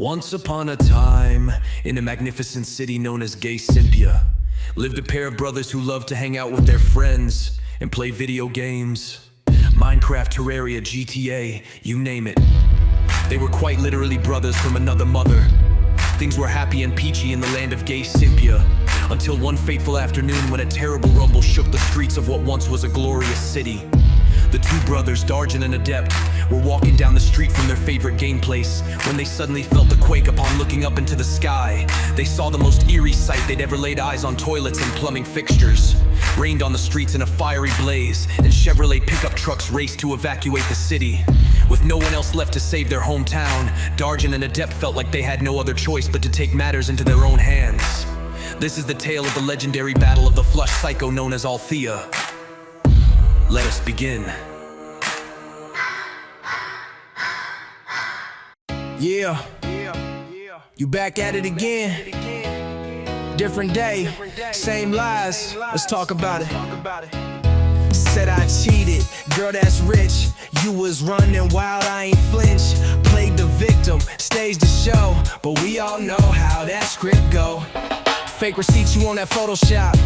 Once upon a time, in a magnificent city known as Gay Cynthia, lived a pair of brothers who loved to hang out with their friends and play video games. Minecraft, Terraria, GTA, you name it. They were quite literally brothers from another mother. Things were happy and peachy in the land of Gay Cynthia, until one fateful afternoon when a terrible rumble shook the streets of what once was a glorious city. The two brothers, Darjan and Adept, were walking down the street from their favorite game place when they suddenly felt a quake upon looking up into the sky. They saw the most eerie sight they'd ever laid eyes on. Toilets and plumbing fixtures rained on the streets in a fiery blaze, and Chevrolet pickup trucks raced to evacuate the city. With no one else left to save their hometown, Darjan and Adept felt like they had no other choice but to take matters into their own hands. This is the tale of the legendary battle of the flush psycho known as Althea. Let us begin. Yeah, you back at it again. Different day, same lies. Let's talk about it. Said I cheated, girl that's rich. You was running wild, I ain't flinch. Played the victim, staged the show, but we all know how that script go. Fake receipts you on that Photoshop,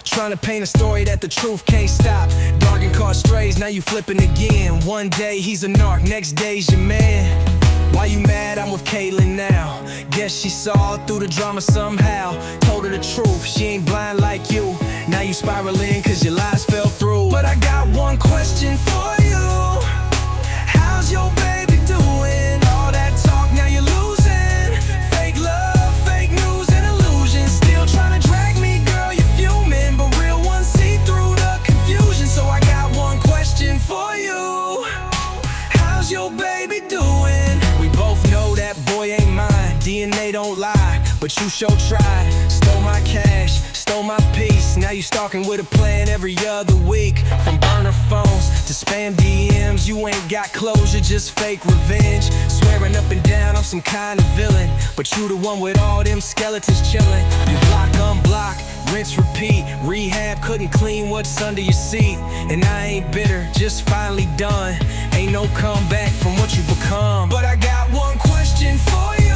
trying to paint a story that the truth can't stop. Dargan caught strays, now you flipping again. One day he's a narc, next day's your man. Why you mad? I'm with Caitlin now. Guess she saw through the drama somehow. Told her the truth, she ain't blind like you. Now you spiraling cause your lies fell through. But I got one question for you. How's your baby doing? All that talk, now you're losing. Fake love, fake news and illusion. Still trying to drag me, girl, you're fuming. But real ones see through the confusion. So I got one question for you. How's your baby doing? We both know that boy ain't mine. DNA don't lie, but you sure tried. Stole my cash, stole my peace. Now you stalking with a plan every other week. From burner phones to spam DMs, you ain't got closure, just fake revenge. Swearing up and down I'm some kind of villain, but you the one with all them skeletons chilling. You block, unblock, rinse, repeat. Rehab couldn't clean what's under your seat. And I ain't bitter, just finally done. Ain't no comeback from what you become. But I got one question for you.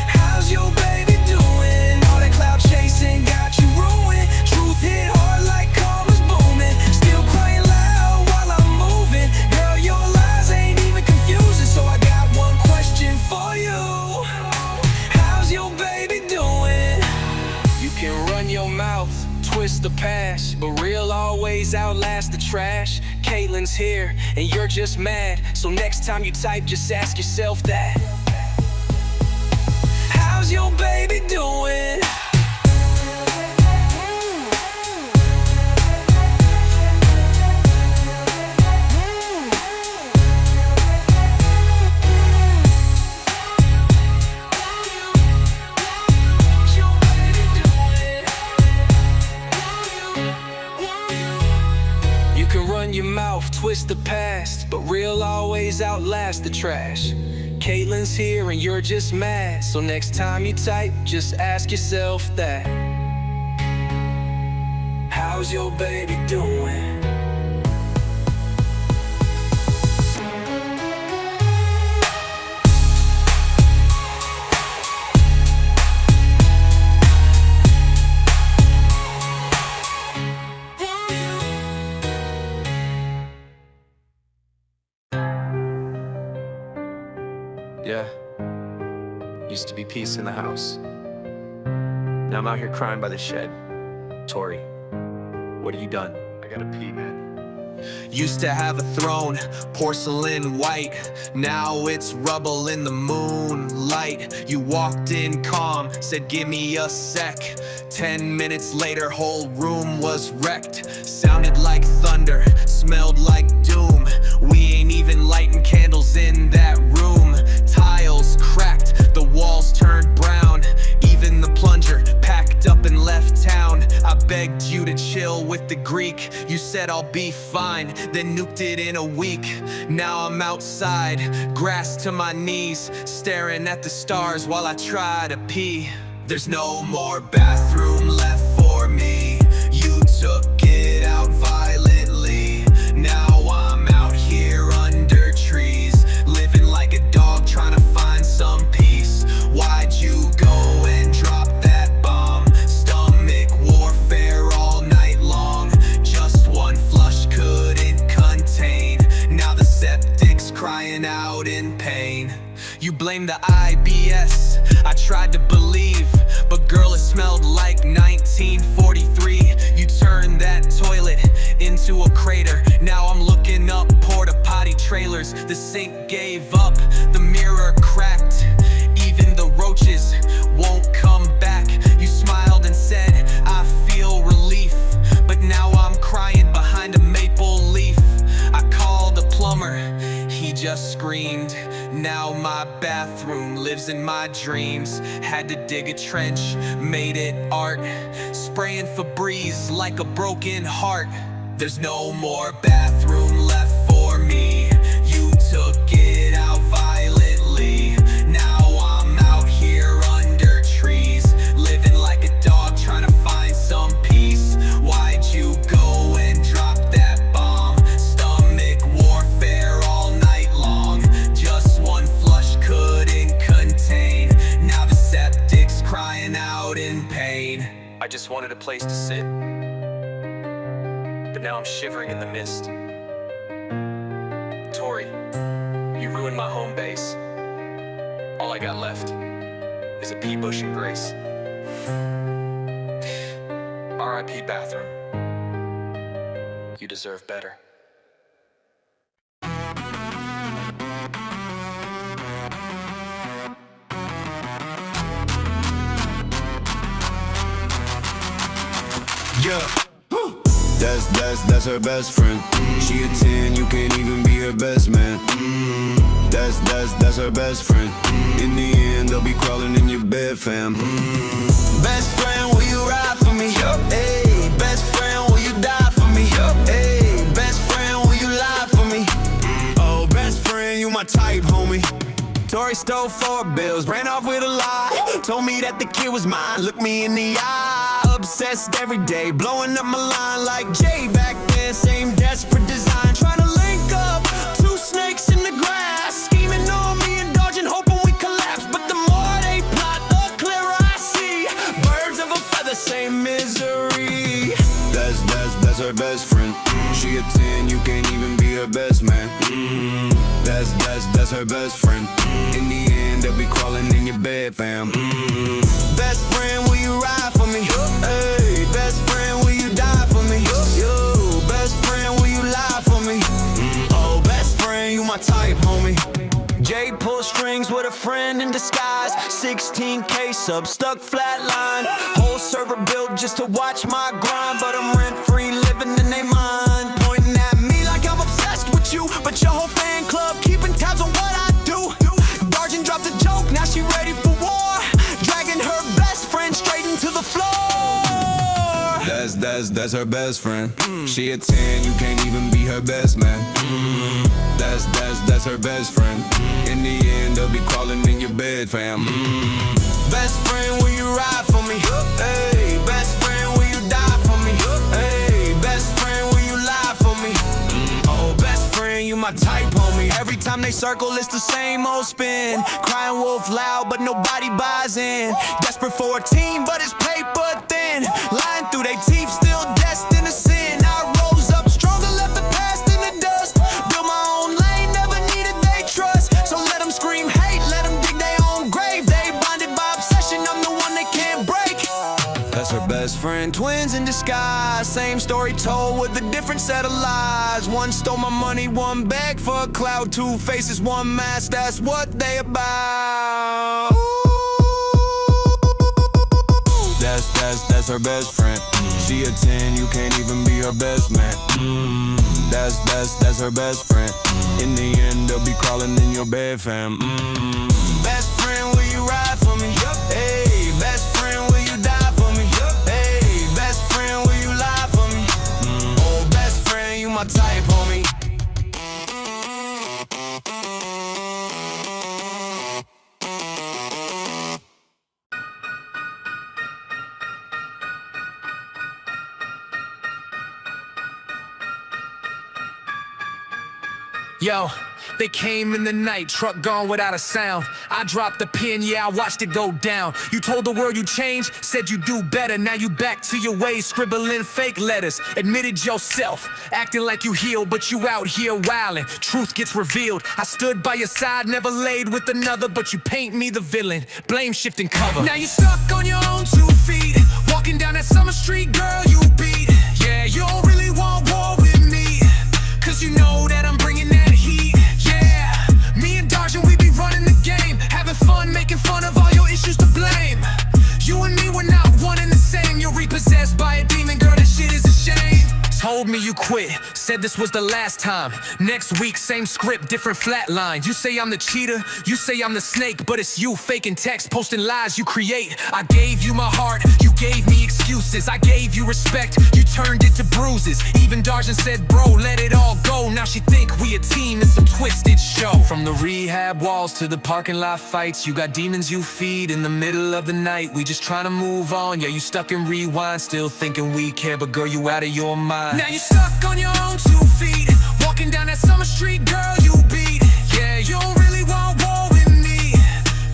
How's your baby doing? All that cloud chasing got you ruined. Truth hit hard like karma's booming. Still crying loud while I'm moving. Girl, your lies ain't even confusing. So I got one question for you. How's your baby doing? You can run your mouth, twist the past, but real always outlast the trash. Caitlin's here, and you're just mad. So next time you type, just ask yourself that. How's your baby doing? Your mouth, twist the past, but real always outlast the trash. Caitlin's here and you're just mad. So next time you type, just ask yourself that. How's your baby doing? Yeah, used to be peace in the house. Now I'm out here crying by the shed. Tori, what have you done? I gotta pee, man. Used to have a throne, porcelain white. Now it's rubble in the moonlight. You walked in calm, said give me a sec. 10 minutes later, whole room was wrecked. Sounded like thunder, smelled like doom. We ain't even lighting candles in that room. Tiles cracked, the walls turned brown. Even the plunger packed up and left town. I begged you to chill with the Greek. You said I'll be fine, then nuked it in a week. Now I'm outside, grass to my knees, staring at the stars while I try to pee. There's no more bathroom left for me. You took it out violently. Now I'm out here under trees, living like a dog trying to find some peace. blame the IBS. I tried to believe, but girl, it smelled like 1943. You turned that toilet into a crater. Now I'm looking up porta potty trailers. The sink gave up, the mirror cracked. Even the roaches won't come back. You smiled and said, I feel relief. But now I'm crying behind a maple leaf. I called a plumber, he just screamed. Now my bathroom lives in my dreams. Had to dig a trench, made it art. Spraying Febreze like a broken heart. There's no more bathroom left for me. You took it out violently. Now I'm out here under trees, living like a dog trying to find some peace. Why'd you go and drop that bomb? Stomach warfare all night long. Just one flush couldn't contain. Now the septic's crying out in pain. I just wanted a place to sit, but now I'm shivering in the mist. Tori, you ruined my home base. All I got left is a pea bush and grace. R.I.P. bathroom. You deserve better. Yeah. That's her best friend. She a 10, you can't even be her best man. That's her best friend. In the end, they'll be crawling in your bed, fam. Best friend, will you ride for me? Hey, best friend, will you die for me? Hey, best friend, will you lie for me? Oh, best friend, you my type, homie. Tori stole 4 bills, ran off with a lie. Told me that the kid was mine, looked me in the eye. Obsessed every day, blowing up my line like Jay back then. Same desperate design, trying to link up 2 snakes in the grass. Scheming on me, indulging, hoping we collapse. But the more they plot, the clearer I see. Birds of a feather, same misery. That's her best friend. She a 10, you can't even be her best man. That's her best friend. In the end, they'll be crawling in your bed, fam. Best friend, will you ride for me? Hey, best friend, will you die for me? Yo, best friend, will you lie for me? Oh, best friend, you my type, homie. Jay pulls strings with a friend in disguise. 16K sub, stuck flatline. Whole server built just to watch my grind. But I'm rent-free, living in they mind. Pointing at me like I'm obsessed with you. But your whole fan club keeping tabs on what I do. Darjan dropped a joke, now she ready for war. Dragging her best friend straight into the floor. That's her best friend. She a 10, you can't even be her best man. That's her best friend. In the end, they'll be crawling in your bed, fam. Best friend, will you ride for me? Hey, best friend, will you die for me? Hey, best friend, will you lie for me? Oh, best friend, you my type, homie. Every time they circle, it's the same old spin. Crying wolf loud, but nobody buys in. Desperate for a team, but it's paper thin. Lying through their teeth, still destined to sin. I rose up stronger, left the past in the dust. Built my own lane, never needed they trust. So let them scream hate, let them dig their own grave. They bonded by obsession, I'm the one they can't break. That's her best friend, twins in disguise. Same story told with a different set of lies. One stole my money, one begged for a cloud. 2 faces, one mask, that's what they about. That's her best friend. She a 10, you can't even be her best man. That's her best friend. In the end, they'll be crawling in your bed, fam. Best friend, will you ride for me? Hey, best friend, will you die for me? Hey, best friend, will you lie for me? Oh, best friend, you my type, homie. Yo, they came in the night, truck gone without a sound. I dropped the pin, yeah, I watched it go down. You told the world you changed, said you do better. Now you back to your ways, scribbling fake letters. Admitted yourself, acting like you healed, but you out here wildin'. Truth gets revealed. I stood by your side, never laid with another, but you paint me the villain. Blame shifting cover. Now you stuck on your own 2 feet, walking down that summer street, girl, you beat. Yeah, you don't really want war with me, cause you know that I'm bringing that heat. Yeah, me and Darjan, we be running the game, having fun, making fun of all your issues to blame. You and me, we're not one and the same. You're repossessed by a demon, girl, that shit is a shame. Told me you quit, said this was the last time. Next week, same script, different flat lines. You say I'm the cheater, you say I'm the snake, but it's you faking text, posting lies you create. I gave you my heart, you gave me excuses. I gave you respect, you turned it to bruises. Even Darjan said, bro, let it all go. Now she think we a team in some twisted show. From the rehab walls to the parking lot fights, you got demons you feed in the middle of the night. We just trying to move on, yeah, you stuck in rewind, still thinking we care, but girl, you out of your mind. Now you stuck on your own 2 feet, walking down that summer street, girl, you beat. Yeah, you don't really want war with me,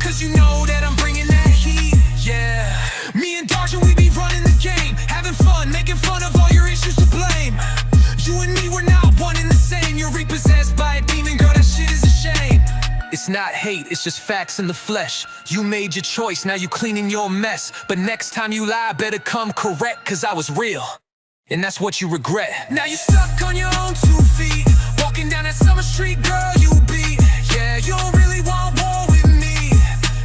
cause you know that I'm bringing that heat. Yeah, me and Darjan, we be running the game, having fun, making fun of all your issues to blame. You and me, we're not one and the same. You're repossessed by a demon, girl, that shit is a shame. It's not hate, it's just facts in the flesh. You made your choice, now you cleaning your mess. But next time you lie, better come correct, cause I was real, and that's what you regret. Now you stuck on your own 2 feet, walking down that summer street, girl, you beat. Yeah, you don't really want war with me,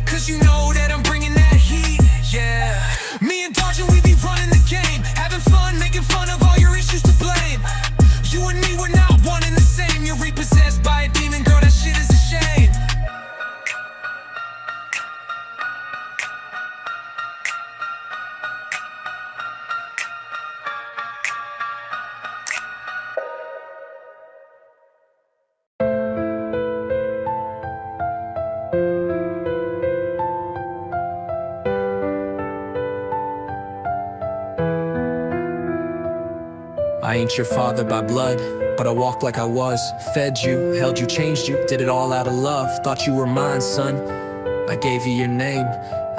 cause you know that I'm bringing that heat. Yeah, me and Darjan, we be running the game, having fun, making fun of all your issues to blame. You and me, we're not one and the same. You're repossessed by a demon, girl, that shit is a shame. I ain't your father by blood, but I walked like I was. Fed you, held you, changed you, did it all out of love. Thought you were mine, son, I gave you your name.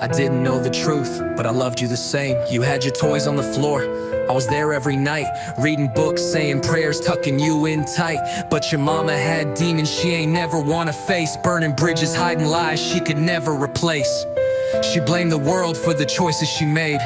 I didn't know the truth, but I loved you the same. You had your toys on the floor, I was there every night, reading books, saying prayers, tucking you in tight. But your mama had demons she ain't never wanna face, burning bridges, hiding lies she could never replace. She blamed the world for the choices she made,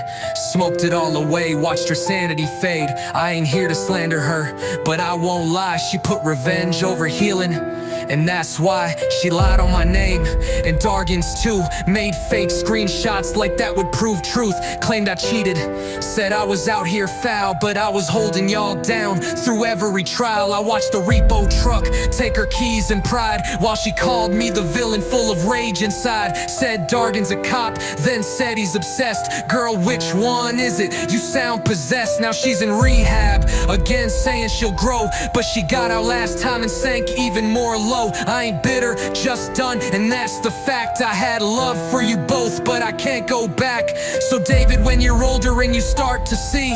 smoked it all away, watched her sanity fade. I ain't here to slander her, but I won't lie, she put revenge over healing, and that's why she lied on my name. And Dargan's too, made fake screenshots like that would prove truth. Claimed I cheated, said I was out here foul, but I was holding y'all down through every trial. I watched the repo truck take her keys and pride, while she called me the villain full of rage inside. Said Dargan's a cop, then said he's obsessed. Girl, which one is it? You sound possessed. Now she's in rehab again, saying she'll grow, but she got out last time and sank even more low. I ain't bitter, just done, and that's the fact. I had love for you both, but I can't go back. So David, when you're older and you start to see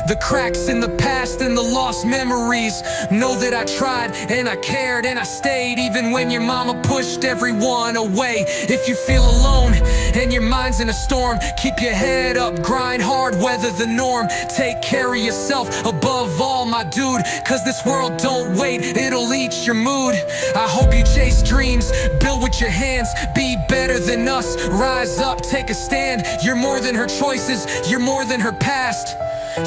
the cracks in the past and the lost memories, know that I tried and I cared and I stayed, even when your mama pushed everyone away. If you feel alone and your mind's in a storm, keep your head up, grind hard, weather the norm. Take care of yourself above all, my dude, cause this world don't wait, it'll eat your mood. I hope you chase dreams, build with your hands, be better than us, rise up, take a stand. You're more than her choices, you're more than her past.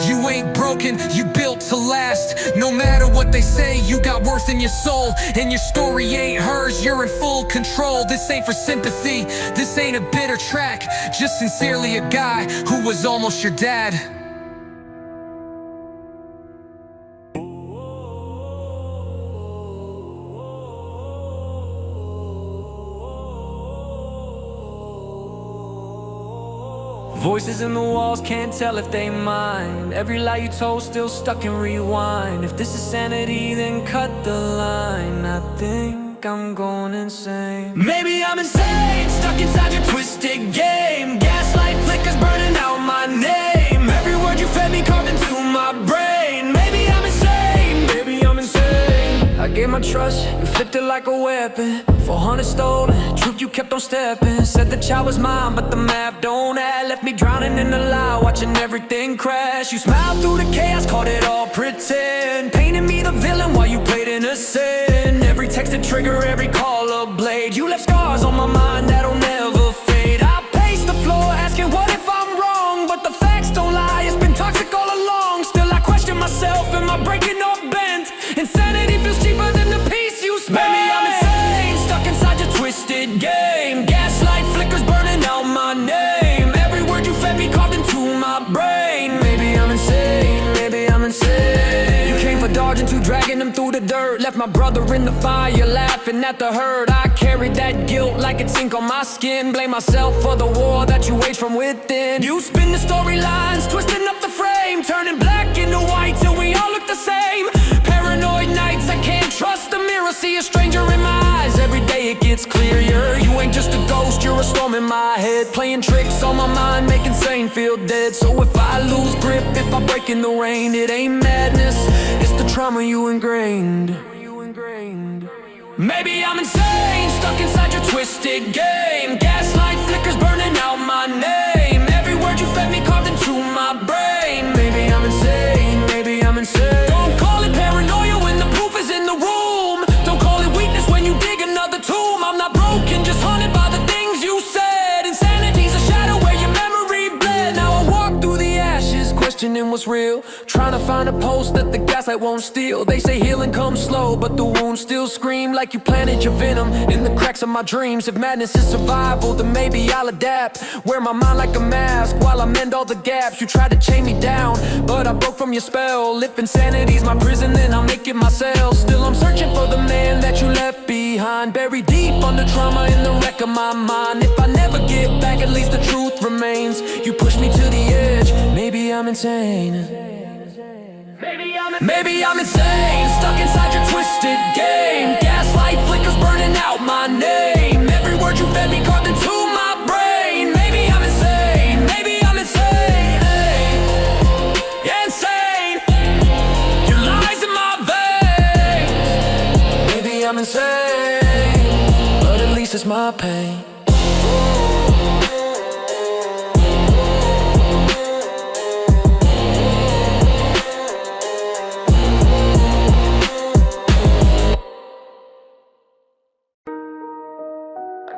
You ain't broken, you built to last. No matter what they say, you got worth in your soul, and your story ain't hers, you're in full control. This ain't for sympathy, this ain't a bitter track, just sincerely a guy who was almost your dad. Voices in the walls can't tell if they mind. Every lie you told still stuck in rewind. If this is sanity, then cut the line. I think I'm going insane. Maybe I'm insane, stuck inside your twisted game. Gaslight flickers burning out my name. Every word you fed me carved into my brain. Maybe I'm insane, maybe I'm insane. I gave my trust, you flipped it like a weapon. 400 stolen, truth you kept on stepping. Said the child was mine, but the math don't add. Left me drowning in the lie, watching everything crash. You smiled through the chaos, called it all pretend. Painted me the villain while you played innocent. Every text a trigger, every call a blade. You left scars on my mind that'll never fade. I pace the floor, asking what if I'm wrong, but the facts don't lie, it's been toxic all along. Still I question myself, am I breaking or bent? Insanity feels cheaper than the peace you spent. Maybe I'm insane, stuck inside your twisted game. Gaslight flickers burning out my name. Every word you fed me carved into my brain. Maybe I'm insane, maybe I'm insane. You came for dodging to dragging them through the dirt. Left my brother in the fire, laughing at the hurt. I carried that guilt like it's ink on my skin. Blame myself for the war that you waged from within. You spin the storylines, twisting up the frame, turning black into white till we all look the same. Paranoid nights, I can't trust the mirror. See a stranger in my eyes, every day it gets clearer. You ain't just a ghost, you're a storm in my head. Playing tricks on my mind, making sane feel dead. So if I lose grip, if I break in the rain, it ain't madness, it's the trauma you ingrained. Maybe I'm insane, stuck inside your twisted game. Gaslight flickers burning out my name. Every word you fed me carved into my brain. Maybe I'm insane, maybe I'm insane. Don't call it paranoia when the proof is in the room. Don't call it weakness when you dig another tomb. I'm not broken, just haunted by the things you said. Insanity's a shadow where your memory bled. Now I walk through the ashes, questioning what's real. Trying to find a post that the gaslight won't steal. They say healing comes slow, but the wounds still scream. Like you planted your venom in the cracks of my dreams. If madness is survival, then maybe I'll adapt. Wear my mind like a mask while I mend all the gaps. You tried to chain me down, but I broke from your spell. If insanity's my prison, then I'll make it my cell. Still I'm searching for the man that you left behind, buried deep under trauma in the wreck of my mind. If I never get back, at least the truth remains. You pushed me to the edge, maybe I'm insane. Maybe I'm insane, stuck inside your twisted game. Gaslight flickers burning out my name. Every word you fed me carved into my brain. Maybe I'm insane, maybe I'm insane. Insane, your lies in my veins. Maybe I'm insane, but at least it's my pain.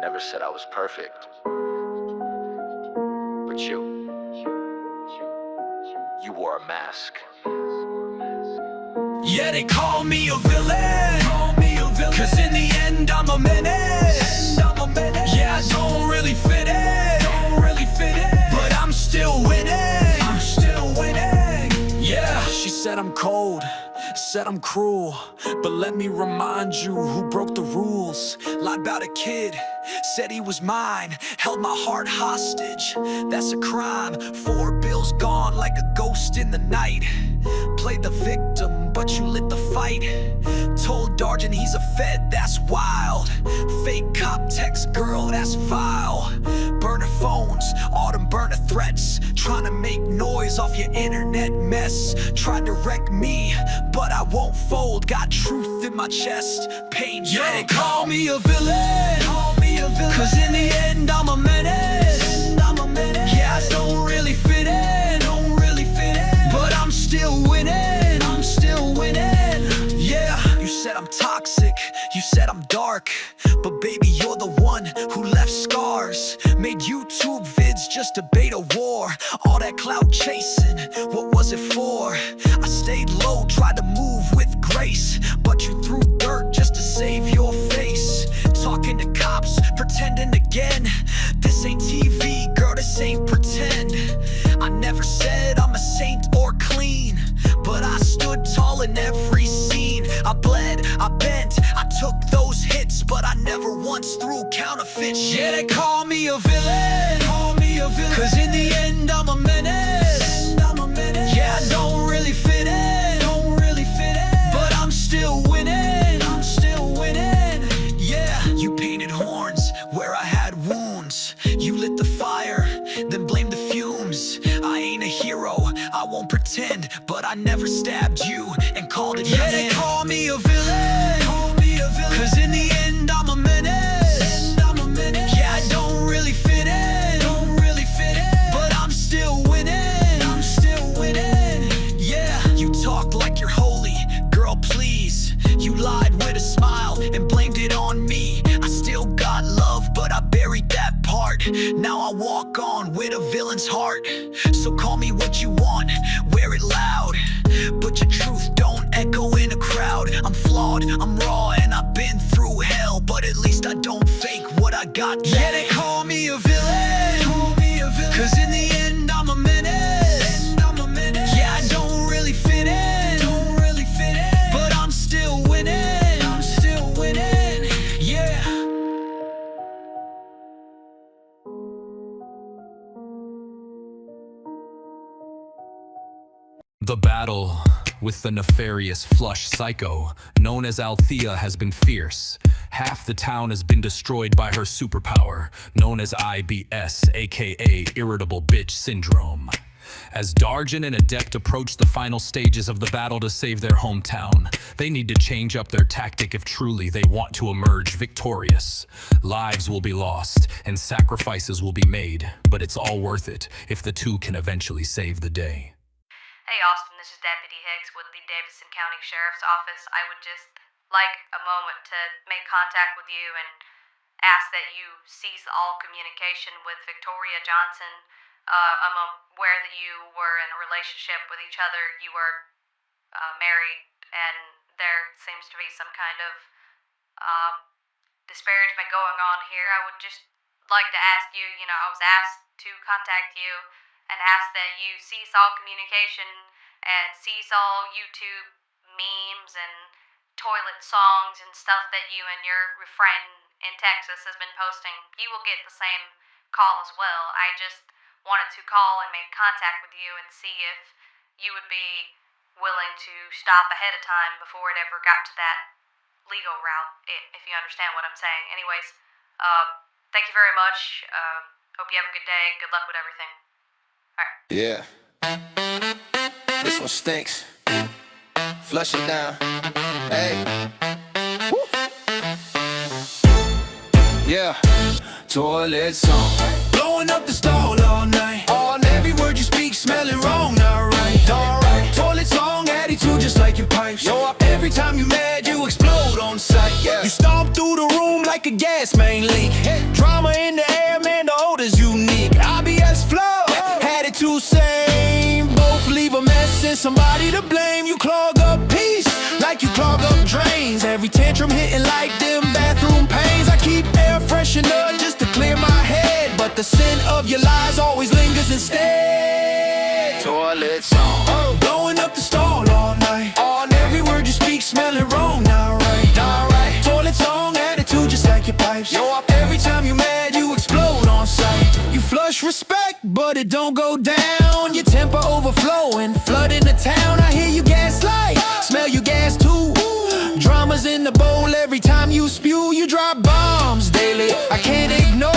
Never said I was perfect, but you wore a mask. Yeah, they call me a villain, cause in the end I'm a menace. Yeah, I don't really fit in, but I'm still winning. Yeah, she said I'm cold, said I'm cruel, but let me remind you who broke the rules. Lied about a kid, said he was mine, held my heart hostage, that's a crime. 4 bills gone like a ghost in the night. Played the victim, but you lit the fight. Told Dargent he's a fed, that's wild. Fake cop text girl, that's vile. Burner phones, autumn burner threats. Trying to make noise off your internet mess. Tried to wreck me, but I won't fold. Got truth in my chest, pain. Yeah, they call me a villain, cause in the end I'm a menace. Yeah, I don't really fit in, but I'm still winning. Yeah, you said I'm toxic, you said I'm dark, but baby you're the one who left scars. Made YouTube vids just to bait a war. All that clout chasing, what was it for? I stayed low, tried to move with grace, but you threw dirt just to save your face. Talking to cops, pretending again. This ain't TV, girl, this ain't pretend. I never said I'm a saint or clean, but I stood tall in every scene. I bled, I bent, I took those hits, but I never once threw counterfeit shit. Yeah, they call me a villain, cause in the end I'm a menace. Yeah, I don't really fit in, but I'm still winning. Yeah, you painted horns where I had wounds. You lit the fire, then blamed the fumes. I ain't a hero, I won't pretend, but I never stabbed you and called it. Yeah, they call me a villain, Now I walk on with a villain's heart. So call me what you want, wear it loud, but your truth don't echo in a crowd. I'm flawed, I'm raw, and I've been through hell, but at least I don't fake what I got. Yeah, they call me a villain, cause in the end I'm a menace. Yeah, I don't really fit in, but I'm still winning. Yeah. The battle with the nefarious flush psycho known as Althea has been fierce. Half the town has been destroyed by her superpower, known as IBS, aka Irritable Bitch Syndrome. As Darjan and Adept approach the final stages of the battle to save their hometown, they need to change up their tactic if truly they want to emerge victorious. Lives will be lost and sacrifices will be made, but it's all worth it if the two can eventually save the day. Hey Austin, this is Deputy Hicks with the Davidson County Sheriff's Office. I would just like a moment to make contact with you and ask that you cease all communication with Victoria Johnson. I'm aware that you were in a relationship with each other. You were married, and there seems to be some kind of disparagement going on here. I would just like to ask you, I was asked to contact you and ask that you cease all communication and cease all YouTube memes and toilet songs and stuff that you and your friend in Texas has been posting. You will get the same call as well. I just wanted to call and make contact with you and see if you would be willing to stop ahead of time before it ever got to that legal route, if you understand what I'm saying. Anyways, thank you very much. Hope you have a good day. Good luck with everything. Yeah. This one stinks. Flush it down. Hey. Woo. Yeah. Toilet song. Blowing up the stall all night. On every word you speak, smelling wrong, not right. Alright. Toilet song, attitude just like your pipes. Yo, every time you mad, you explode on sight. Yeah. You stomp through the room like a gas main leak. Drama in the air, man, the odor's unique. IBS flow. Attitude same, both leave a mess and somebody to blame. You clog up peace like you clog up drains. Every tantrum hitting like them bathroom pains. I keep air freshener just to clear my head, but the scent of your lies always lingers instead. Toilet song, blowing up the stall all night. On every word you speak, smelling wrong, not right. Toilet song, attitude just like your pipes. Yo, every time you mad, you explode on sight. You flush respect, but it don't go down. Your temper overflowing, flooding the town. I hear you gaslight, smell you gas too. Drama's in the bowl every time you spew. You drop bombs daily, I can't ignore.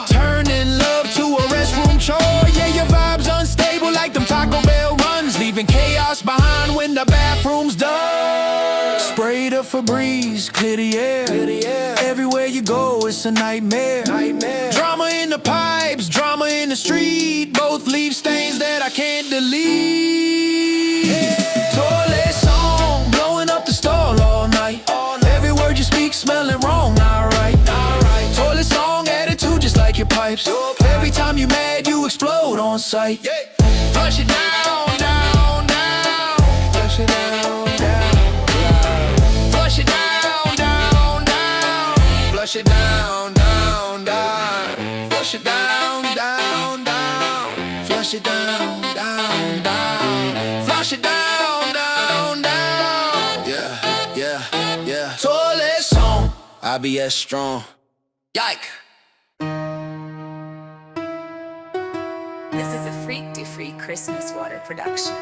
Turning love to a restroom chore. Yeah, your vibe's unstable like them Taco Bell runs, leaving chaos behind when the bathroom's done. Spray the Febreze, clear the air. Everywhere you go, it's a nightmare. Drama in the pipes, drama in the street. Both leave stains that I can't delete. Toilet song, blowing up the stall all night. Every word you speak, smelling wrong, not right. Toilet song, attitude just like your pipes. Every time you mad, you explode on sight. Flush it down, down, down. Flush it down, down. Flush it down, down, down. Flush it down, down, down. Flush it down, down, down. Flush it down, down, down. Flush it down, down, down. Yeah. Toilet song, IBS strong. Yike. This is a Freak to Freak Christmas water production.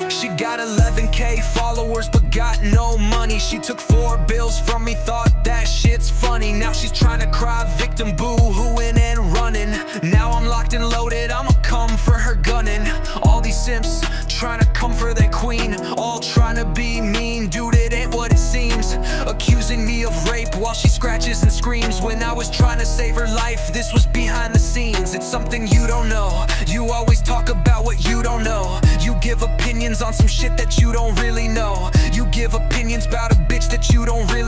She got 11K followers but got no money. She took 4 bills from me, thought that shit's funny. Now she's trying to cry victim, boo-hooing and running. Now I'm locked and loaded, I'ma come for her gunning. All these simps trying to come for their queen, all trying to be mean. Dude, it ain't what it seems. Accusing me of rape while she scratches and screams. When I was trying to save her life, this was behind the scenes. It's something you don't know. You always talk about what you don't know. You give opinions on some shit that you don't really know. You give opinions about a bitch that you don't really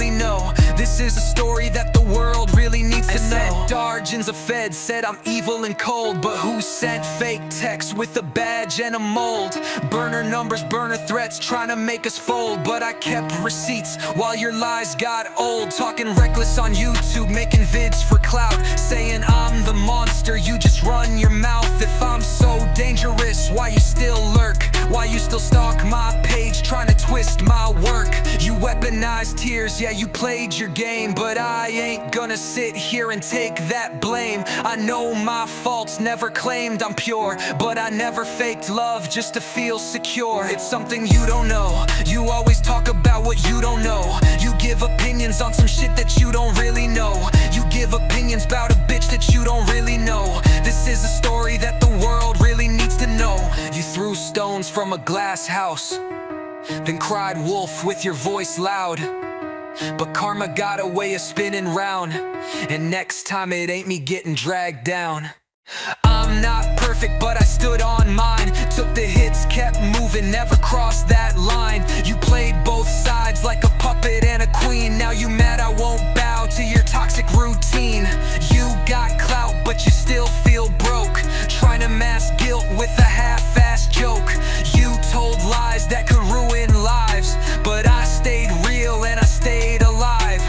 is a story that the world really needs to know. Dargins of feds said I'm evil and cold, but who sent fake texts with a badge and a mold? Burner numbers, burner threats, trying to make us fold, but I kept receipts while your lies got old. Talking reckless on YouTube, making vids for clout, saying I'm the monster, you just run your mouth. If I'm so dangerous, why you still lurk? Why you still stalk my page, trying to twist my work? You weaponized tears, yeah, you played your game, but I ain't gonna sit here and take that blame. I know my faults, never claimed I'm pure, but I never faked love just to feel secure. It's something you don't know. You always talk about what you don't know. You give opinions on some shit that you don't really know. You give opinions about a bitch that you don't really know. This is a story that the world really needs to know. You threw stones from a glass house, then cried wolf with your voice loud, but karma got a way of spinning round, and next time it ain't me getting dragged down. I'm not perfect, but I stood on mine. Took the hits, kept moving, never crossed that line. You played both sides like a puppet and a queen. Now you mad I won't bow to your toxic routine. You got clout, but you still feel broke, trying to mask guilt with a half-assed joke. You told lies that could ruin lives, but I stayed real and I stayed alive.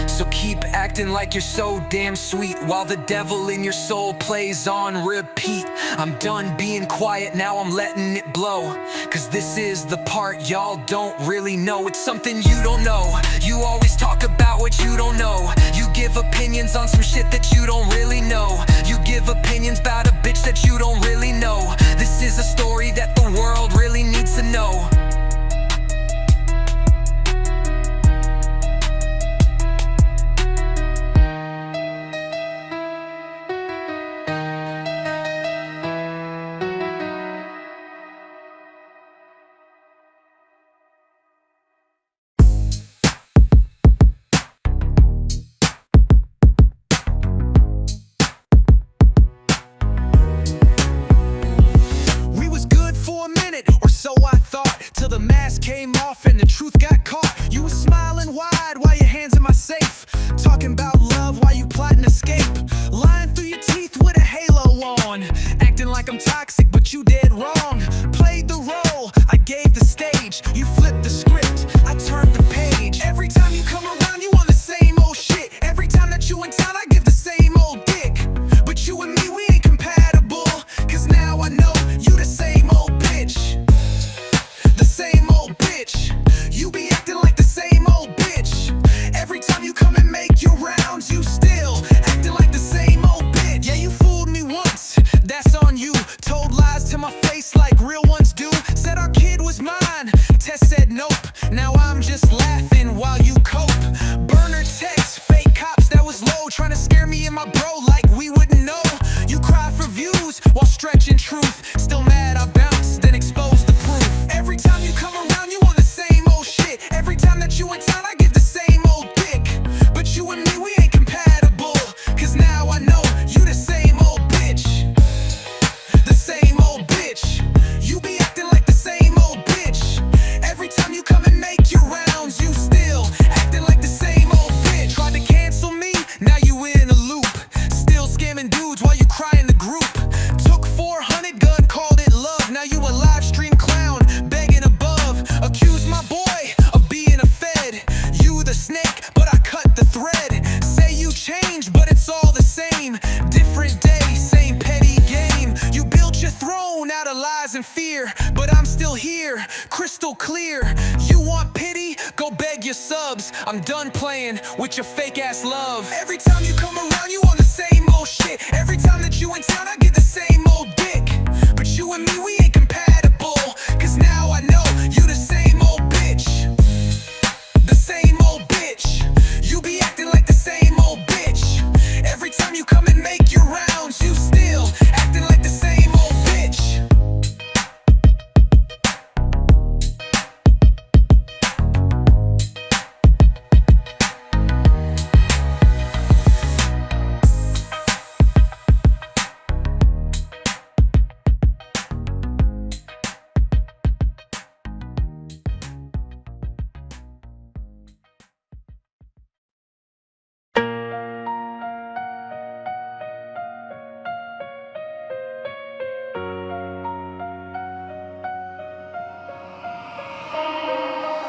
So keep acting like you're so damn sweet while the devil in your soul plays on repeat. I'm done being quiet, now I'm letting it blow, cause this is the part y'all don't really know. It's something you don't know. You always talk about what you don't know. You give opinions on some shit that you don't really know. You give opinions about a bitch that you don't really know. This is a story that the world really needs to know. Till the mask came off and the truth got caught. You were smiling wide while your hands in my safe, talking about love while you plotting escape. Lying through your teeth with a halo on, acting like I'm toxic but you did wrong. Played the role, I gave the stage. You flipped the script, I turned the page. Every time you come around you on the same old shit. Every time that you in town I give the same old dick. But you and me, we ain't compatible, cause now I know you the same old bitch. The same old bitch. You be acting like the same old bitch. Every time you come and make your rounds, you still acting like the same old bitch. Yeah, you fooled me once, that's on you. Told lies to my face like real ones do. Said our kid was mine, Tess said nope. Now I'm just laughing while you cope. Burner text, fake cops, that was low. Trying to scare me and my bro like we wouldn't know. You cry for views while stretching truth. Still mad I bounced, then exposed the proof. Every time you come around, you on the same old shit. Every time that you in town, I give the same old dick. But you and me, we ain't compatible, cause now I know you the same old bitch. The same old bitch. You be acting like the same old bitch. Every time you come and make your rounds, you still acting like the same old bitch. Tried to cancel me, now you in a loop. Still scamming dudes while you cry in the group. Took 400 gun, called it love. Now you a live stream clown, begging above. Accuse my boy of being a fed. You the snake, but I cut the thread. Say you changed, but it's all the same. Different day, same petty game. You built your throne out of lies and fear, but I'm still here, crystal clear. You want pity? Go beg your subs. I'm done playing with your fake ass love. Every time you come around, you on the same old shit. Every time that you in town, I get the same old dick. But you and me, we ain't compatible, cause now I know you the same old bitch. The same old bitch. You be acting like the same old bitch. Every time you come and make your rounds, you still acting like the same old bitch.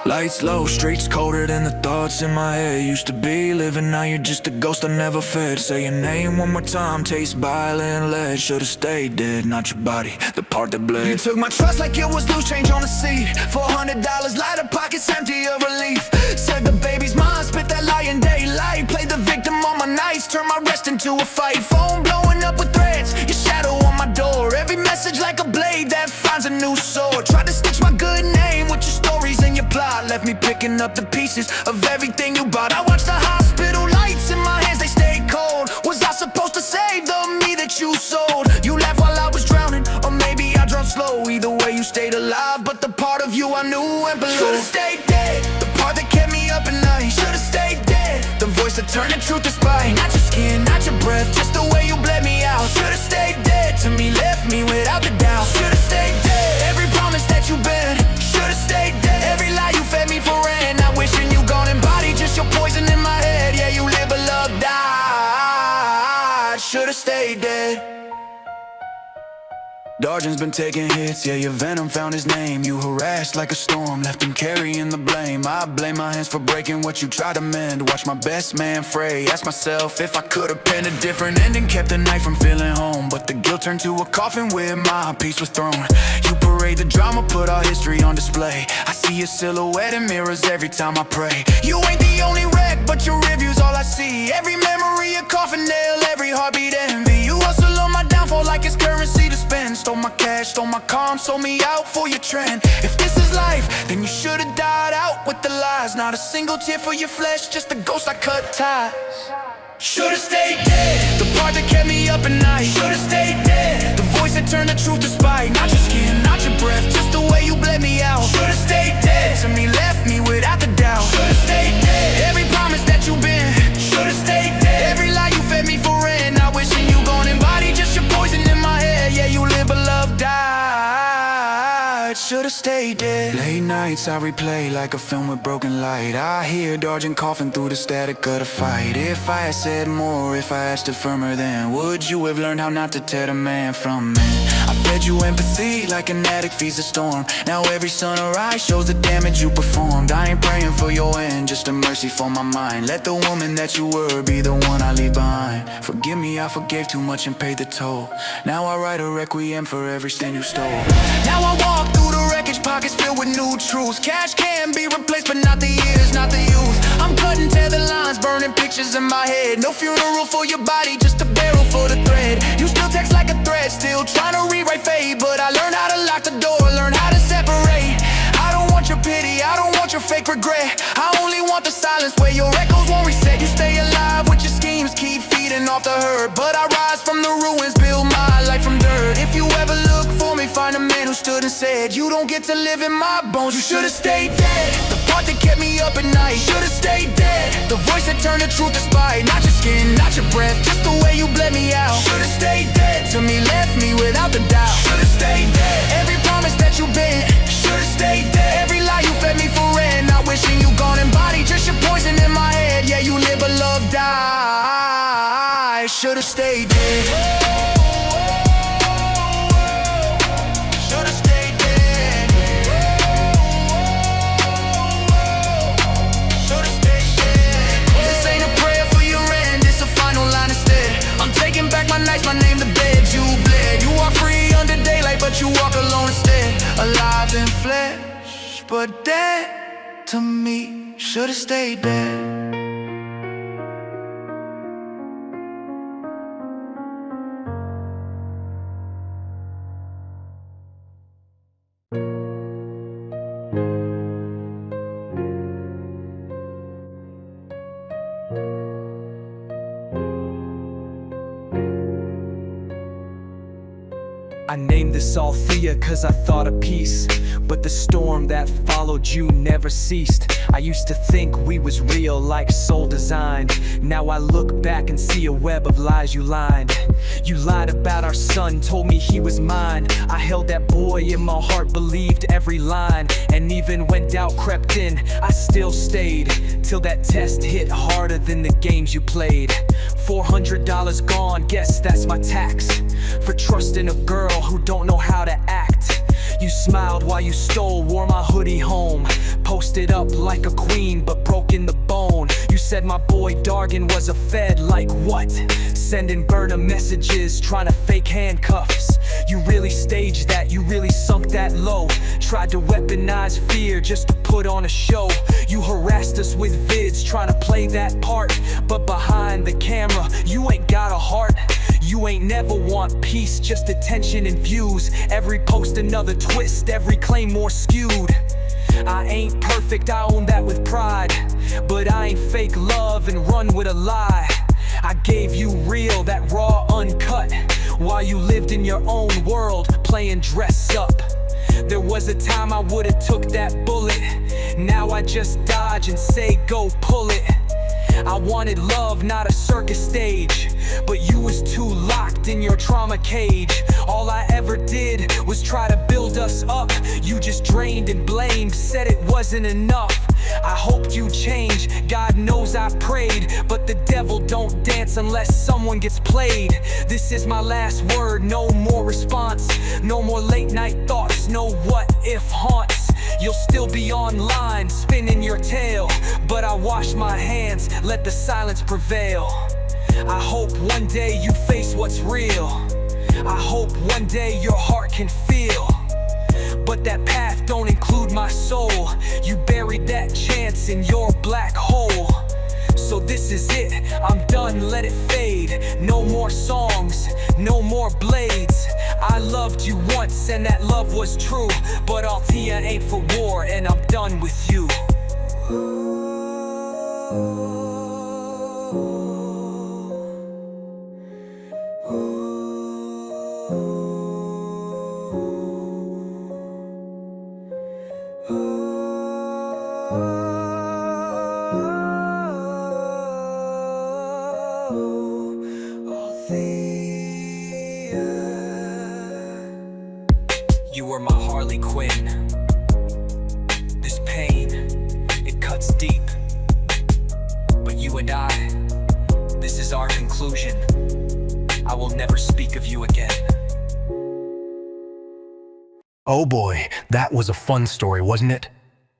Lights low, streets colder than the thoughts in my head. Used to be living, now you're just a ghost I never fed. Say your name one more time, taste bile and lead. Should've stayed dead, not your body, the part that bled. You took my trust like it was loose change on the seat. $400, lighter pockets empty of relief. Said the baby's mine, spit that lie in daylight. Played the victim on my nights, turned my rest into a fight. Phone blowing up with threats, your shadow on my door. Every message like a blade that finds a new sword. Tried to stitch my good name with your stories and your plot. Left me picking up the pieces of everything you bought. I watched the hospital lights in my hands, they stayed cold. Was I supposed to save the me that you sold? You laughed while I was drowning, or maybe I drowned slow. Either way you stayed alive, but the part of you I knew went below. Should've stayed dead, the part that kept me up at night. Should've stayed dead, the voice that turned the truth to spite. Not your skin, not your breath, just the way you bled me out. Should've stayed dead to me, left me without the doubt. Should've stayed dead, every promise that you bent. Should've stayed dead, every lie you fed me for rent. Not wishing you gone and body, just your poison in my head. Yeah, you live but love died. Should've stayed dead. Darjan's been taking hits, yeah, your venom found his name. You harassed like a storm, left him carrying the blame. I blame my hands for breaking what you tried to mend. Watch my best man fray, ask myself if I could've penned a different ending. Kept the night from feeling home, but the guilt turned to a coffin where my peace was thrown. You parade the drama, put our history on display. I see your silhouette in mirrors every time I pray. You ain't the only wreck, but your review's all I see. Every memory a coffin nail, every heartbeat envy. You hustle on my downfall like it's currency to spend. Stole my cash, stole my calm, sold me out for your trend. If this is life, then you should've died out with the lies. Not a single tear for your flesh, just a ghost I cut ties. Should've stayed dead, the part that kept me up at night. Should've stayed dead, the voice that turned the truth to spite. Not your skin, not your breath, just the way you bled me out. Should've stayed dead, to me left me without the doubt. Should've stayed dead, every promise that you've been. Should've stayed dead, every lie you fed me for rent. Not wishing you gone and body, just your poison in my head. Yeah, you live but love died. Should've stayed dead. Late nights I replay like a film with broken light. I hear Darjan coughing through the static of the fight. If I had said more, if I asked it firmer, then would you have learned how not to tear the man from man? I fed you empathy like an addict feeds a storm. Now every sunrise shows the damage you performed. I ain't praying for your end, just a mercy for my mind. Let the woman that you were be the one I leave behind. Forgive me, I forgave too much and paid the toll. Now I write a requiem for every sin you stole. Now I walk through the wreckage, pockets filled with new truths. Cash can be replaced, but not the years, not the youth. I'm cutting tether lines, burning pictures in my head. No funeral for your body, just a barrel for the thread. You still text like a thread, still trying to rewrite fate. But I learned how to lock the door, learn how to separate. I don't want your pity, I don't want your fake regret. I only want the silence where your echoes won't reset. You stay alive with your schemes, keep feeding off the hurt. But I rise from the ruins, build my life from dirt. If you ever look for me, find a man who stood and said, you don't get to live in my bones. You should've stayed dead, the part that kept me up at night. Should've stayed dead, the voice that turned the truth to spite. Not your skin, not your breath, just the way you bled me out. Should've stayed dead, to me left me without the doubt. Should've stayed dead, every promise that you bent. Should've stayed dead, every lie you fed me for rent. Not wishing you gone and body, just your poison in my head. Yeah, you live but love die. Should've stayed dead. My name the bed you bled. You walk free under daylight, but you walk alone instead. Alive in flesh, but dead to me. Should've stayed dead. I named this Althea cause I thought of peace, but the storm that followed you never ceased. I used to think we was real like soul designed. Now I look back and see a web of lies you lined. You lied about our son, told me he was mine. I held that boy in my heart, believed every line. And even when doubt crept in, I still stayed. Till that test hit harder than the games you played. $400 gone, guess that's my tax for trusting a girl who don't know how to act. You smiled while you stole, wore my hoodie home. Posted up like a queen, but broke in the bone. You said my boy Dargan was a fed, like what? Sending burner messages, trying to fake handcuffs. You really staged that, you really sunk that low. Tried to weaponize fear just to put on a show. You harassed us with vids, trying to play that part. But behind the camera, you ain't got a heart. You ain't never want peace, just attention and views. Every post another twist, every claim more skewed. I ain't perfect, I own that with pride. But I ain't fake love and run with a lie. I gave you real, that raw, uncut, while you lived in your own world, playing dress up. There was a time I would've took that bullet. Now I just dodge and say go pull it. I wanted love, not a circus stage, but you was too locked in your trauma cage. All I ever did was try to build us up. You just drained and blamed, said it wasn't enough. I hoped you'd change, God knows I prayed, but the devil don't dance unless someone gets played. This is my last word, no more response. No more late night thoughts, no what if haunts. You'll still be online, spinning your tail, but I wash my hands, let the silence prevail. I hope one day you face what's real. I hope one day your heart can feel. But that path don't include my soul. You buried that chance in your black hole. So this is it, I'm done, let it fade. No more songs, no more blades. I loved you once and that love was true, but Althea ain't for war and I'm done with you. You were my Harley Quinn. This pain, it cuts deep. But you and I, this is our conclusion. I will never speak of you again. Oh boy, that was a fun story, wasn't it?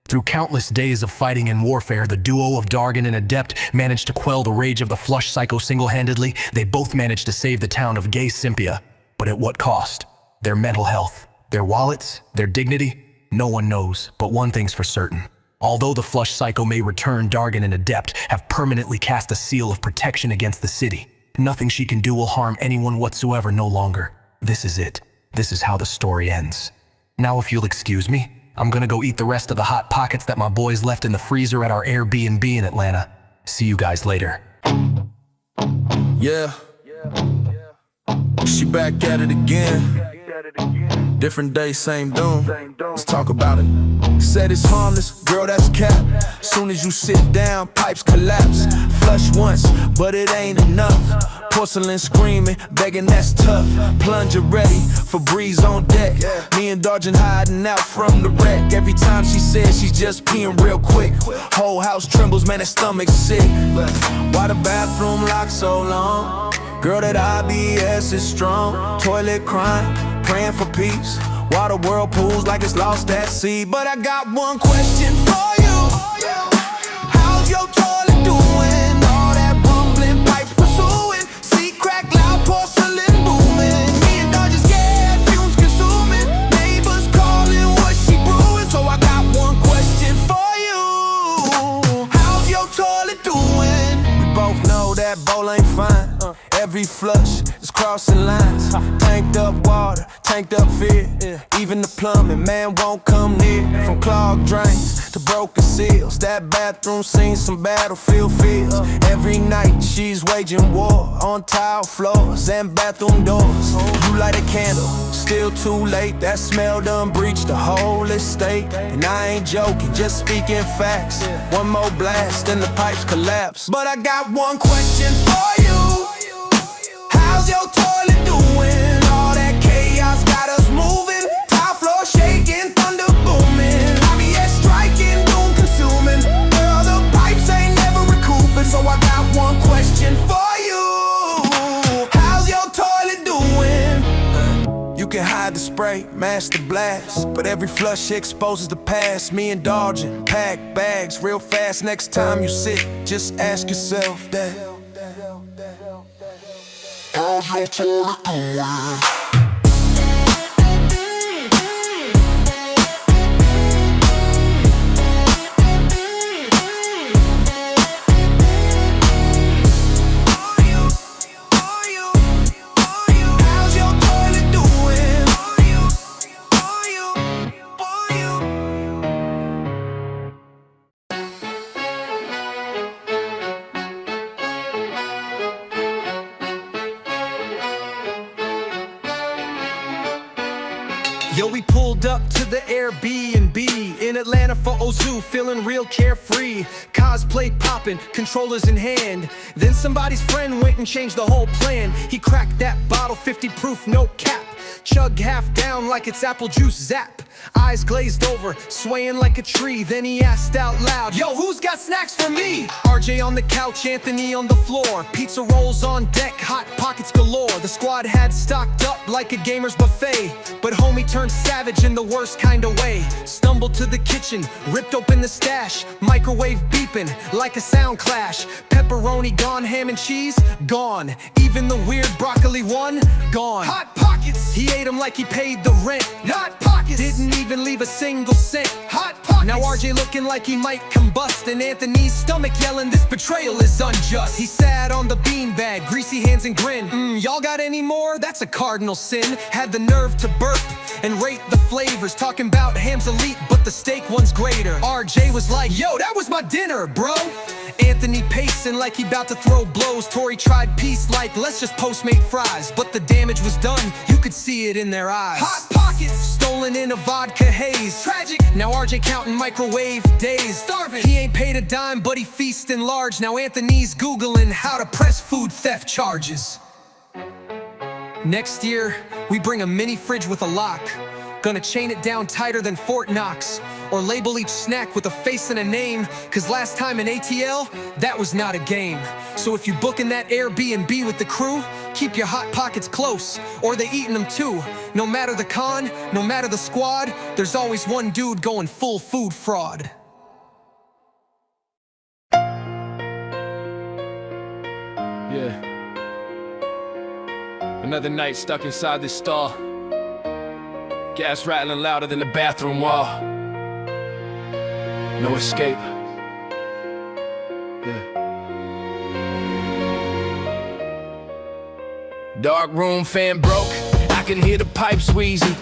Through countless days of fighting and warfare, the duo of Dargan and Adept managed to quell the rage of the Flush Psycho single-handedly. They both managed to save the town of Gay Sympia. But at what cost? Their mental health. Their wallets? Their dignity? No one knows, but one thing's for certain. Although the Flush Psycho may return, Dargan and Adept have permanently cast a seal of protection against the city. Nothing she can do will harm anyone whatsoever no longer. This is it. This is how the story ends. Now if you'll excuse me, I'm gonna go eat the rest of the Hot Pockets that my boys left in the freezer at our Airbnb in Atlanta. See you guys later. Yeah. She back at it again. Different day, same doom. Let's talk about it. Said it's harmless, girl, that's cap. Soon as you sit down, pipes collapse. Flush once, but it ain't enough. Porcelain screaming, begging, that's tough. Plunger ready for breeze on deck. Me and Dargan hiding out from the wreck. Every time she says she's just peeing real quick, whole house trembles, man, her stomach's sick. Why the bathroom locked so long? Girl, that IBS is strong. Toilet crying, praying for peace. Water whirlpools like it's lost at sea. But I got one question for you. How's your toilet doing? All that rumbling pipes pursuing. See crack loud, porcelain booming. Me and Dodger scared, fumes consuming. Neighbors calling, what she brewing? So I got one question for you. How's your toilet doing? We both know that bowl ain't fine. Every flush is crossing lines. Tanked up water, tanked up fear. Even the plumbing, man, won't come near. From clogged drains to broken seals, that bathroom seen some battlefield feels. Every night she's waging war on tile floors and bathroom doors. You light a candle, still too late. That smell done breached the whole estate. And I ain't joking, just speaking facts. One more blast and the pipes collapse. But I got one question for you. How's your toilet doing? All that chaos got us moving. Tile floor shaking, thunder booming. IBS striking, doom consuming. Girl, the pipes ain't never recouping. So I got one question for you. How's your toilet doing? You can hide hide the spray, mask the blast. But every flush exposes the past. Me indulging, pack bags real fast. Next time you sit, just ask yourself that. How's your toilet doing? Yo, we pulled up to the Airbnb in Atlanta for Ozu, feeling real carefree. Cosplay popping, controllers in hand. Then somebody's friend went and changed the whole plan. He cracked that bottle, 50 proof, no cap. Chug half down like it's apple juice, zap. Eyes glazed over, swaying like a tree. Then he asked out loud, yo, who's got snacks for me? RJ on the couch, Anthony on the floor. Pizza rolls on deck, hot pockets galore. The squad had stocked up like a gamer's buffet. But homie turned savage in the worst kind of way. Stumbled to the kitchen, ripped open the stash. Microwave beeping like a sound clash. Pepperoni gone, ham and cheese gone. Even the weird broccoli one gone. Hot pockets, he ate them like he paid the rent. Hot pockets, didn't even leave a single cent. Hot pockets, now RJ looking like he might combust. And Anthony's stomach yelling, this betrayal is unjust. He sat on the beanbag, greasy hands and grin. Y'all got any more? That's a cardinal sin. Had the nerve to burp and rate the flavors, talking about ham's elite, but the steak one's greater. RJ was like, yo, that was my dinner, bro. Anthony pacing like he about to throw blows. Tori tried peace like, let's just Postmate fries. But the damage was done, you could see it in their eyes. Hot pockets, stolen in a vodka haze. Tragic, now RJ counting microwave days. Starving, he ain't paid a dime, but he feasting large. Now Anthony's Googling how to press food theft charges. Next year, we bring a mini fridge with a lock. Gonna chain it down tighter than Fort Knox. Or label each snack with a face and a name. Cause last time in ATL, that was not a game. So if you booking that Airbnb with the crew, keep your hot pockets close, or they eating them too. No matter the con, no matter the squad, there's always one dude going full food fraud. Yeah. Another night stuck inside this stall. Gas rattling louder than the bathroom wall. No escape. Yeah. Dark room, fan broke. I can hear the pipes wheezy.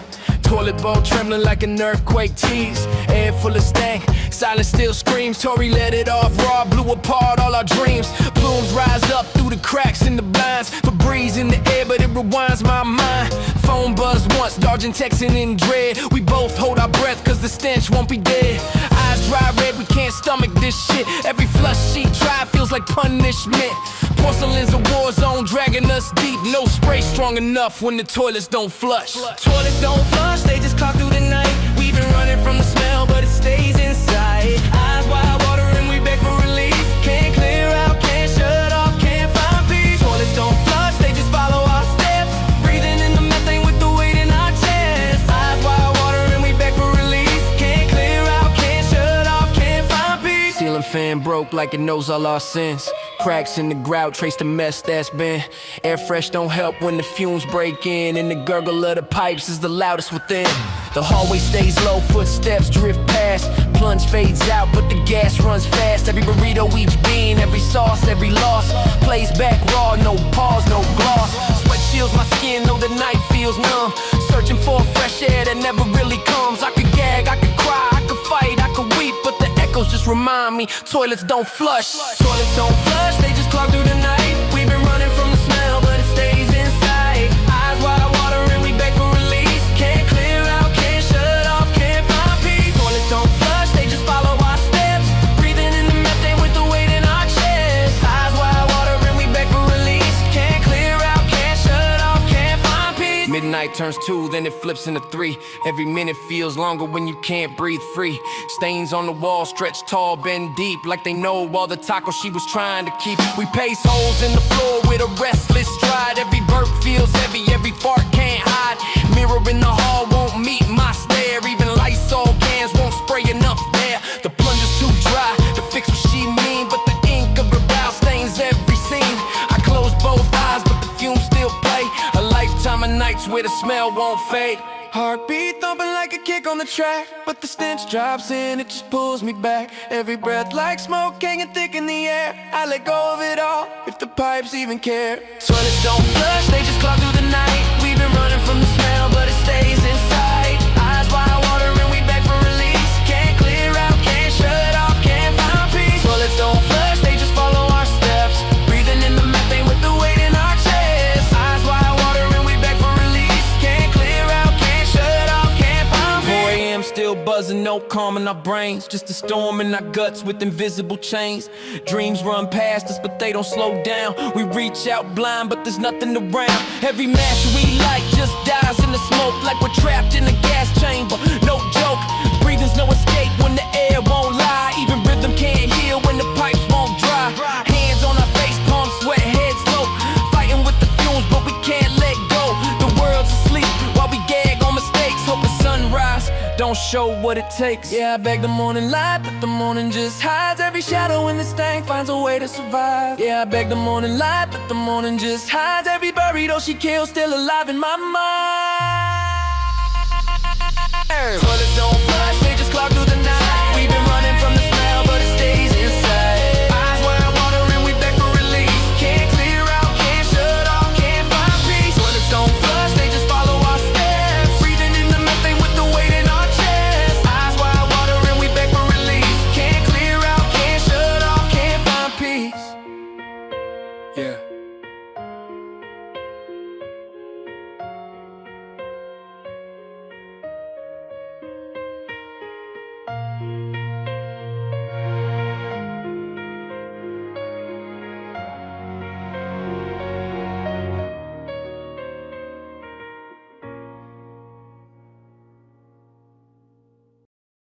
Toilet bowl trembling like an earthquake tease. Air full of stank, silence still screams. Tori let it off raw, blew apart all our dreams. Plumes rise up through the cracks in the blinds. Febreze in the air, but it rewinds my mind. Phone buzz once, dodging, texting in dread. We both hold our breath cause the stench won't be dead. Eyes dry red, we can't stomach this shit. Every flush she try feels like punishment. Porcelain's a war zone, dragging us deep. No spray strong enough when the toilets don't flush. Toilets don't flush, they just clog through the night. We've been running from the smell, but it stays inside. Eyes wide watering, we beg for relief. Can't clear out, can't shut off, can't find peace. Toilets don't flush, they just follow our steps. Breathing in the methane with the weight in our chest. Eyes wide watering, we beg for relief. Can't clear out, can't shut off, can't find peace. Ceiling fan broke like it knows all our sins. Cracks in the grout trace the mess that's been. Air fresh don't help when the fumes break in, and the gurgle of the pipes is the loudest within. The hallway stays low, footsteps drift past. Plunge fades out, but the gas runs fast. Every burrito, each bean, every sauce, every loss plays back raw, no pause, no gloss. Sweat chills my skin, though the night feels numb. Searching for fresh air that never really comes. I could gag, I could cry, I could fight, I could weep, but the echoes just remind me toilets don't flush. Toilets don't flush, they just clog through the night. We've been running from the smell, but it stays inside. Eyes wide watering, we beg for release. Can't clear out, can't shut off, can't find peace. Toilets don't flush, they just follow our steps. Breathing in the methane with the weight in our chest. Eyes wide watering, we beg for release. Can't clear out, can't shut off, can't find peace. Midnight night turns 2, then it flips into 3. Every minute feels longer when you can't breathe free. Stains on the wall stretch tall, bend deep, like they know all the tacos she was trying to keep. We pace holes in the floor with a restless stride. Every burp feels heavy, every fart can't hide. Mirror in the hall won't meet my stare. Even Lysol cans won't spray enough there. The plunger's too dry to fix what she mean, but the ink of her brow stains every scene. I close both eyes, but the fumes still play. A lifetime of nights where the smell won't fade. Heartbeat thumping like a kick on the track, but the stench drops in, it just pulls me back. Every breath like smoke hanging thick in the air. I let go of it all, if the pipes even care. Toilets don't flush, they just clog through the night. We've been running from the smell, but it stays inside. Eyes wide water and we beg for release. Can't clear out, can't shut off, can't find peace. Toilets don't flush, they just follow our steps. Breathing in the methane with the weight in our chest. Eyes wide water and we beg for release. Can't clear out, can't shut off, can't find peace. 4 AM still buzzing, no calm in our brains. Just a storm in our guts with invisible chains. Dreams run past us, but they don't slow down. We reach out blind, but there's nothing around. Every match we light just dies in the smoke, like we're trapped in a gas chamber. No joke, breathing's no escape when the air won't lie. Even rhythm can't heal when the pipes won't dry. Hands on our face, palms sweat, heads low. Fighting with the fumes, but we can't let go. The world's asleep while we gag on mistakes. Hope the sunrise don't show what it takes. Yeah, I beg the morning light, but the morning just hides. Every shadow in this thing finds a way to survive. Yeah, I beg the morning light, but the morning just hides. Every burrito she kills still alive in my mind. Toilets don't flush, they just clog through the